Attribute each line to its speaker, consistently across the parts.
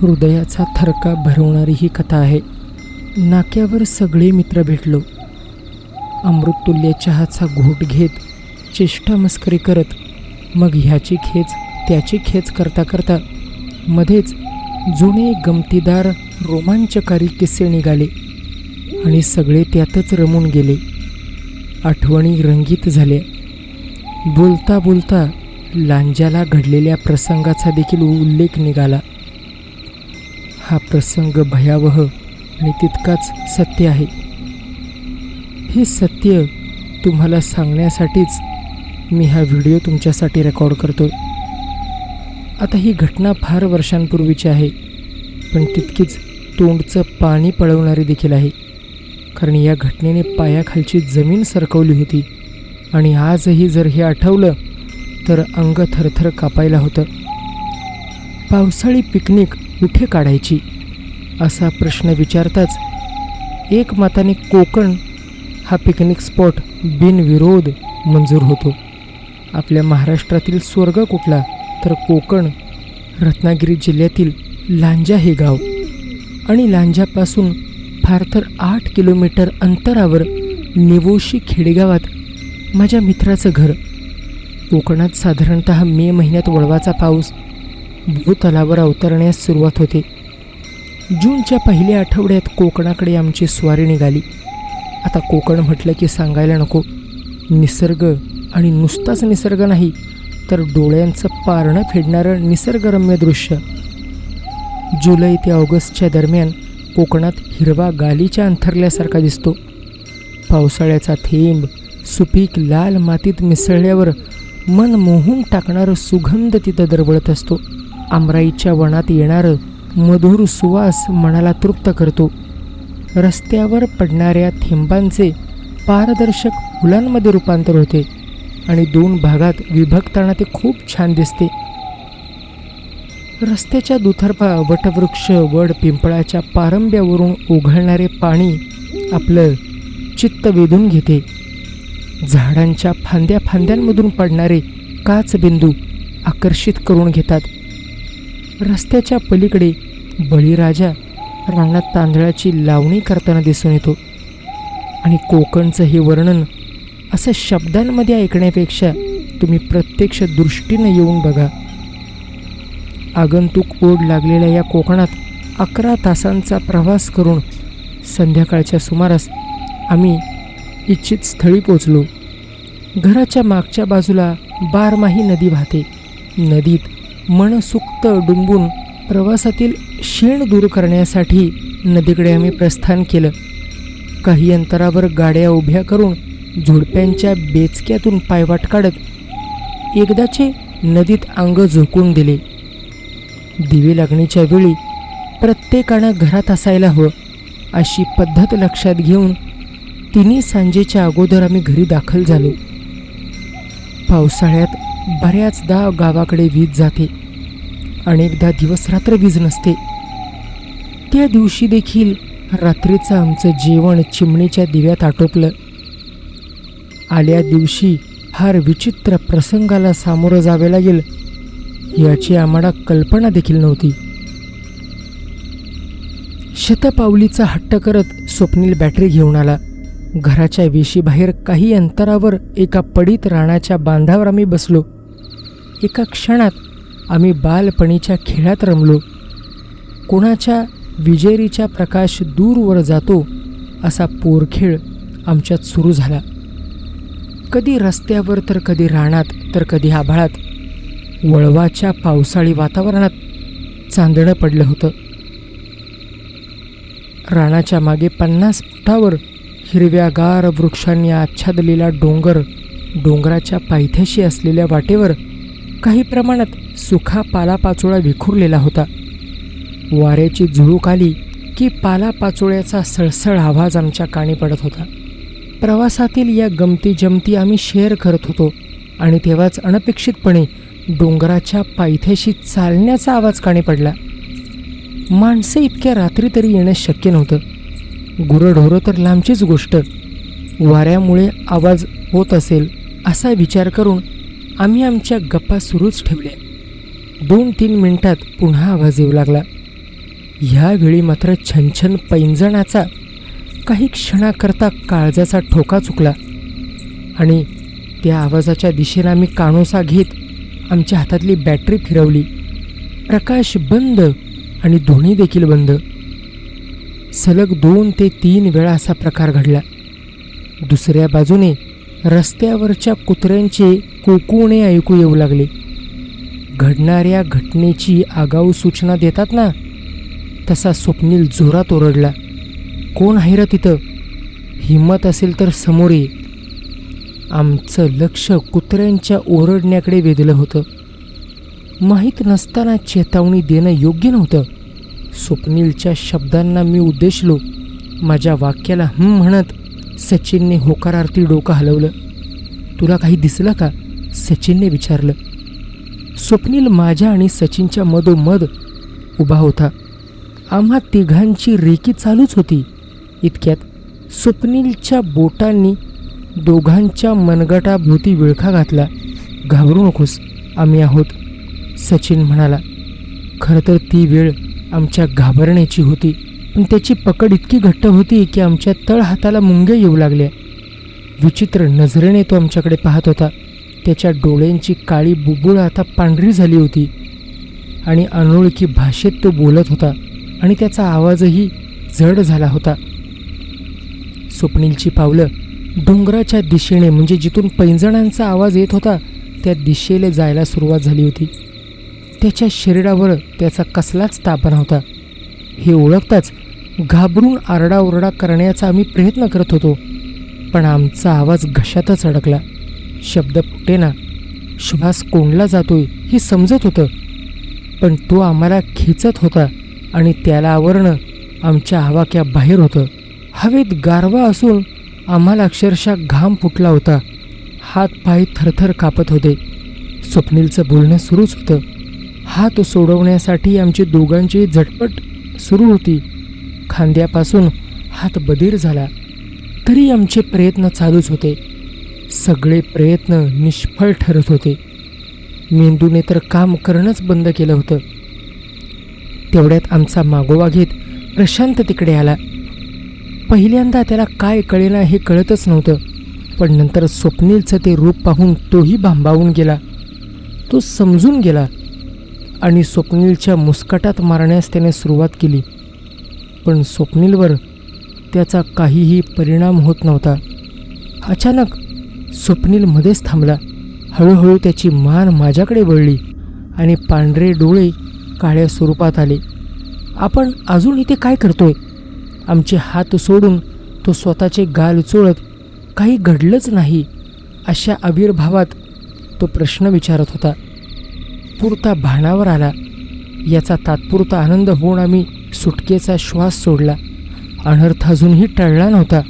Speaker 1: हृदयाचा थरका भरवणारी ही कथा आहे. नाक्यावर सगळे मित्र भेटलो. अमृततुल्य चहाचा घोट घेत चेष्टा मस्करी करत, मग ह्याची खेच त्याची खेच करता करता मध्येच जुने गमतीदार रोमांचकारी किस्से निघाले आणि सगळे त्यातच रमून गेले. आठवणी रंगीत झाल्या. बोलता बोलता लांजाला घडलेल्या प्रसंगाचा देखील उल्लेख निघाला. हा प्रसंग भयावह आणि तितकाच सत्य आहे. हे सत्य तुम्हाला सांगण्यासाठीच मी हा व्हिडिओ तुमच्यासाठी रेकॉर्ड करतोय. आता ही घटना फार वर्षांपूर्वीची आहे, पण तितकीच तोंडचं पाणी पळवणारी देखील आहे. कारण या घटनेने पायाखालची जमीन सरकवली होती आणि आजही जर हे आठवलं तर अंग थरथर कापायला होतं. पावसाळी पिकनिक कुठे काढायची असा प्रश्न विचारताच एकमताने कोकण हा पिकनिक स्पॉट बिनविरोध मंजूर होतो. आपल्या महाराष्ट्रातील स्वर्ग कुठला तर कोकण. रत्नागिरी जिल्ह्यातील लांजा हे गाव आणि लांजापासून फार तर 8 किलोमीटर अंतरावर निवोशी खेडेगावात माझ्या मित्राचं घर. कोकणात साधारणतः मे महिन्यात वळवाचा पाऊस भूतलावर अवतरण्यास सुरुवात होते. जूनच्या पहिल्या आठवड्यात कोकणाकडे आमची स्वारी निघाली. आता कोकण म्हटलं की सांगायला नको. निसर्ग आणि नुसताच निसर्ग नाही तर डोळ्यांचं पारणं फेडणारं निसर्गरम्य दृश्य. जुलै ते ऑगस्टच्या दरम्यान कोकणात हिरवा गालीच्या अंथरल्यासारखा दिसतो. पावसाळ्याचा थेंब सुपीक लाल मातीत मिसळल्यावर मन मोहून टाकणारं सुगंध तिथं दरवळत असतो. आमराईच्या वनात येणारं मधुर सुवास मनाला तृप्त करतो. रस्त्यावर पडणाऱ्या थेंबांचे पारदर्शक फुलांमध्ये रूपांतर होते आणि 2 भागात विभक्ताना ते खूप छान दिसते. रस्त्याच्या दुतर्फा वटवृक्ष वड पिंपळाच्या पारंब्यावरून ओघळणारे पाणी आपलं चित्त वेधून घेते. झाडांच्या फांद्यांमधून पडणारे काचबिंदू आकर्षित करून घेतात. रस्त्याच्या पलीकडे बळीराजा रानात तांदळाची लावणी करताना दिसून येतो. आणि कोकणचं हे वर्णन असं शब्दांमध्ये ऐकण्यापेक्षा तुम्ही प्रत्यक्ष दृष्टीनं येऊन बघा. आगंतुक ओढ लागलेल्या या कोकणात 11 तासांचा प्रवास करून संध्याकाळच्या सुमारास आम्ही इच्छित स्थळी पोचलो. घराच्या मागच्या बाजूला बारमाही नदी वाहते. नदीत मनसुक्त डुंबून प्रवासातील शीण दूर करण्यासाठी नदीकडे आम्ही प्रस्थान केलं. काही अंतरावर गाड्या उभ्या करून झुडप्यांच्या बेचक्यातून पायवाट काढत एकदाचे नदीत अंग झोकून दिले. दिवे लागणीच्या वेळी प्रत्येकानं घरात असायला हवं अशी पद्धत लक्षात घेऊन 3 सांजेच्या अगोदर आम्ही घरी दाखल झालो. पावसाळ्यात बऱ्याचदा गावाकडे वीज जाते. अनेकदा दिवसरात्र वीज नसते. त्या दिवशी देखील रात्रीचं आमचं जेवण चिमणीच्या दिव्यात आटोपलं. आल्या दिवशी फार विचित्र प्रसंगाला सामोरं जावे लागेल याची आम्हाला कल्पना देखील नव्हती. शतपावलीचा हट्ट करत स्वप्नील बॅटरी घेऊन आला. घराच्या वेशीबाहेर काही अंतरावर एका पडीत रानाच्या बांधावर आम्ही बसलो. एका क्षणात आम्ही बालपणीच्या खेळात रमलो. कोणाच्या विजेरीचा प्रकाश दूरवर जातो असा पोरखेळ आमच्यात सुरू झाला. कधी रस्त्यावर तर कधी रानात तर कधी आभाळात. वळवाच्या पावसाळी वातावरणात चांदणं पडलं होतं. रानाच्या मागे 50 फुटावर हिरव्यागार वृक्षांनी आच्छादलेला डोंगराच्या पायथ्याशी असलेल्या वाटेवर काही प्रमाणात सुखा पालापाचोळा विखुरलेला होता. वाऱ्याची झुळूक आली की पालापाचोळ्याचा सळसळ आवाज आमच्या कानी पडत होता. प्रवासातील या गमती जमती आम्ही शेअर करत होतो आणि तेव्हाच अनपेक्षितपणे डोंगराच्या पायथ्याशी चालण्याचा आवाज कानी पडला. माणसं इतक्या रात्री तरी येणं शक्य नव्हतं. गुरंढोरं तर लांबचीच गोष्ट. वाऱ्यामुळे आवाज होत असेल असा विचार करून आम्ही आमच्या गप्पा सुरूच ठेवल्या. 2-3 मिनिटात पुन्हा आवाज येऊ लागला. ह्यावेळी मात्र छनछन पैंजणाचा काही क्षणाकरता काळजाचा ठोका चुकला आणि त्या आवाजाच्या दिशेला आम्ही कानोसा घेत आमच्या हातातली बॅटरी फिरवली. प्रकाश बंद आणि ध्वनी देखील बंद. सलग 2 ते 3 वेळा असा प्रकार घडला. दुसऱ्या बाजूने रस्त्यावरच्या कुत्र्यांचे कोकुणे ऐकू येऊ लागले. घडणाऱ्या घटनेची आगाऊ सूचना देतात ना, तसा स्वप्नील जोरात ओरडला, "कोण आहे रे तिथं? हिम्मत असेल तर समोर ये." आमचं लक्ष कुत्र्यांच्या ओरडण्याकडे वेधलं होतं. माहीत नसताना चेतावणी देणं योग्य नव्हतं. स्वप्नीलच्या शब्दांना मी उद्देशलो. माझ्या वाक्याला म्हणत सचिनने होकारार्थी डोकं हलवलं. "तुला काही दिसलं का?" सचिनने विचारलं. स्वप्नील माझ्या आणि सचिनच्या मधोमध उभा होता. आम्हा तिघांची रेकी चालूच होती. इतक्यात स्वप्नीलच्या बोटांनी दोघांच्या मनगटाभोवती विळखा घातला. "घाबरू नकोस, आम्ही आहोत," सचिन म्हणाला. खरं तर ती वेळ आमच्या घाबरण्याची होती, पण त्याची पकड इतकी घट्ट होती की आमच्या तळहाताला मुंग्या येऊ लागल्या. विचित्र नजरेने तो आमच्याकडे पाहत होता. त्याच्या डोळ्यांची काळी बुबुळ आता पांढरी झाली होती आणि अनोळखी भाषेत तो बोलत होता आणि त्याचा आवाजही जड झाला होता. स्वप्नीलची पावलं डोंगराच्या दिशेने, म्हणजे जिथून पैंजणांचा आवाज येत होता त्या दिशेला जायला सुरुवात झाली होती. त्याच्या शरीरावर त्याचा कसलाच ताबा नव्हता. हे ओळखताच घाबरून आरडाओरडा करण्याचा आम्ही प्रयत्न करत होतो, पण आमचा आवाज घशातच अडकला. शब्द फुटेना. श्वास कोंडला जातोय हे समजत होतं, पण तो आम्हाला खेचत होता आणि त्याला आवरणं आमच्या आवाक्याबाहेर होतं. हवेत गारवा असून आम्हाला अक्षरशः घाम फुटला होता. हात पाय थरथर कापत होते. स्वप्नीलचं बोलणं सुरूच होतं. हात सोडवण्यासाठी आमची दोघांची झटपट सुरू होती. खांद्यापासून हात बधीर झाला, तरी आमचे प्रयत्न चालूच होते. सगळे प्रयत्न निष्फळ ठरत होते. मेंदूने तर काम करणंच बंद केलं होतं. तेवढ्यात आमचा मागोवा घेत प्रशांत तिकडे आला. पहिल्यांदा त्याला काय कळेना हे कळतच नव्हतं, पण नंतर स्वप्नीलचं ते रूप पाहून तोही भांबावून गेला. तो समजून गेला आणि स्वप्नीलच्या मुस्कटात मारण्यास त्याने सुरुवात केली, पण स्वप्नीलवर त्याचा काहीही परिणाम होत नव्हता. अचानक स्वप्नील मध्येच थांबला. हळूहळू त्याची मान माझ्याकडे वळली आणि पांढरे डोळे काळ्या स्वरूपात आले. "आपण अजून इथे काय करतोय?" आमचे हात सोडून तो स्वतःचे गाल चोळत काही घडलंच नाही अशा आविर्भावात तो प्रश्न विचारत होता. पुरता भानावर आला. याचा तात्पुरता आनंद होऊन आम्ही सुटकेचा श्वास सोडला. अनर्थ अजूनही टळला नव्हता.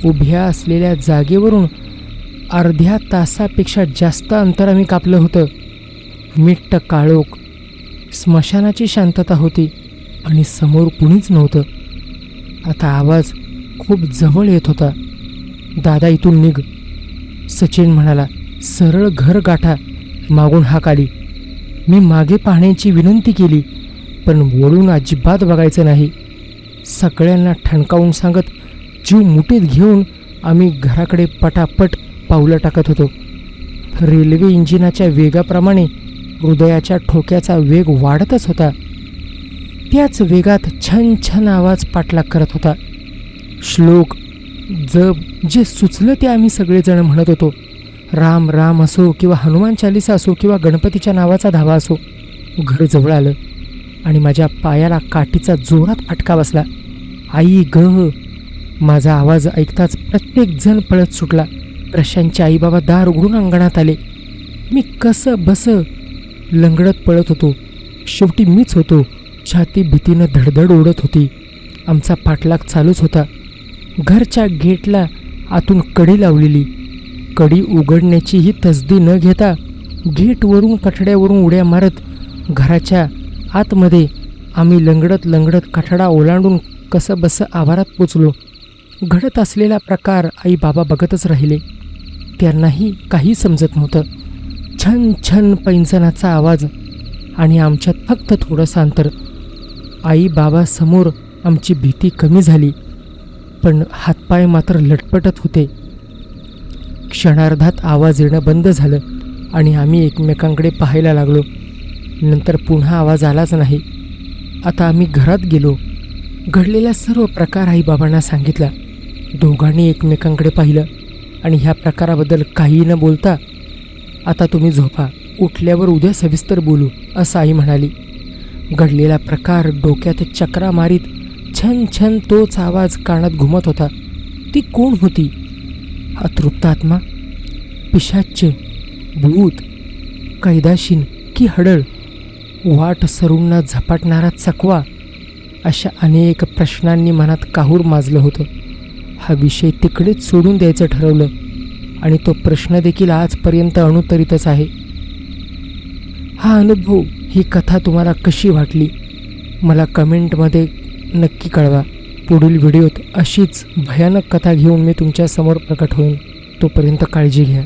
Speaker 1: उभ्या असलेल्या जागेवरून अर्ध्या तासापेक्षा जास्त अंतर आम्ही कापलं होतं. मिट्ट काळोख, स्मशानाची शांतता होती आणि समोर कुणीच नव्हतं. आता आवाज खूप जवळ येत होता. "दादा, इथून निघ," सचिन म्हणाला. "सरळ घर गाठा." मागून हाक आली. मी मागे पाहण्याची विनंती केली, पण वळून अजिबात बघायचं नाही. सगळ्यांना ठणकावून सांगत जीव मुठीत घेऊन आम्ही घराकडे पटापट पावलं टाकत होतो. रेल्वे इंजिनाच्या वेगाप्रमाणे हृदयाच्या ठोक्याचा वेग वाढतच होता. त्याच वेगात छन छन आवाज पाठलाग करत होता. श्लोक, जप, जे सुचलं ते आम्ही सगळेजण म्हणत होतो. राम राम असो किंवा हनुमान चालिसा असो किंवा गणपतीच्या नावाचा धावा असो. घर जवळ आलं आणि माझ्या पायाला काठीचा जोरात फटका बसला. "आई ग!" माझा आवाज ऐकताच प्रत्येक जण पळत सुटला. प्रशांतचे आईबाबा दार उघडून अंगणात आले. मी कसं बस लंगडत पळत होतो. शेवटी मीच होतो. छाती भीतीनं धडधड ओढत होती. आमचा पाठलाग चालूच होता. घरच्या गेटला आतून कडी लावलेली. कडी उघडण्याचीही तसदी न घेता गेटवरून कठड्यावरून उड्या मारत घराच्या आतमध्ये आम्ही लंगडत लंगडत कठडा ओलांडून कसं बसं आवारात पोचलो. घडत असलेला प्रकार आई बाबा बघतच राहिले. त्यांनाही काही समजत नव्हतं. छन छन पैंजणाचा आवाज आणि आमच्यात फक्त थोडंसं अंतर. आई बाबासमोर आमची भीती कमी झाली, पण हातपाय मात्र लटपटत होते. क्षणार्धात आवाज येणं बंद झालं आणि आम्ही एकमेकांकडे पाहायला लागलो. नंतर पुन्हा आवाज आलाच नाही. आता आम्ही घरात गेलो. घडलेला सर्व प्रकार आईबाबांना सांगितला. दोघांनी एकमेकांकडे पाहिलं आणि ह्या प्रकाराबद्दल काही न बोलता, आता तुम्ही झोपा, उठल्यावर उद्या सविस्तर बोलू, असं आई म्हणाली. घडलेला प्रकार डोक्यात चक्रा मारीत छन छन तोच आवाज कानात घुमत होता. ती कोण होती? अतृप्त आत्मा, पिशाच्य, भूत, कैदाशीन की हडळ, वाट सरूंना झपाटणारा चकवा, अशा अनेक प्रश्नांनी मनात काहूर माजलं होतं. हा विषय तिकडेच सोडून द्यायचं ठरवलं आणि तो प्रश्न देखील आजपर्यंत अनुत्तरितच आहे. हा अनुभव, ही कथा तुम्हाला कशी वाटली मला कमेंटमध्ये नक्की कळवा. पुढील व्हिडिओत अशीच भयानक कथा घेऊन मी तुमच्यासमोर प्रकट होईन. तोपर्यंत काळजी घ्या.